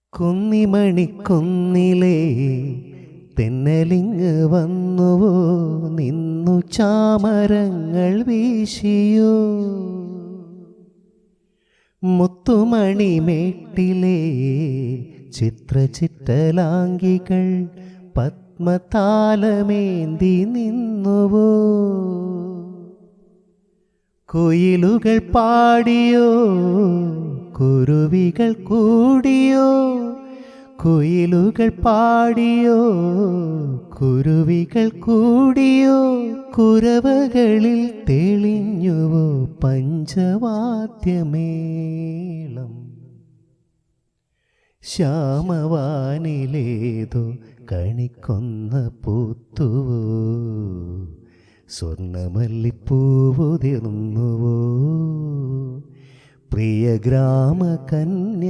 കുന്നിമണിക്കുന്നിലേ തെന്നലിങ് വന്നുവോ, നിന്നു ചാമരങ്ങൾ വീശിയോ. മുത്തുമണിമേട്ടിലേ ചിത്രചിറ്റലാംഗികൾ പത്മതാലമേന്തി നിന്നുവോ. കുയിലുകൾ പാടിയോ, കുരുവികൾ കൂടിയോ. കുയിലുകൾ പാടിയോ, കുരുവികൾ കൂടിയോ. കുരവകളിൽ തെളിഞ്ഞുവോ പഞ്ചവാദ്യമേളം. ശ്യാമവാനിലേതോ കണിക്കൊന്ന പൂത്തുവോ, സ്വർണ്ണമല്ലിപ്പൂവുതിർന്നുവോ. പ്രിയ ഗ്രാമകന്യ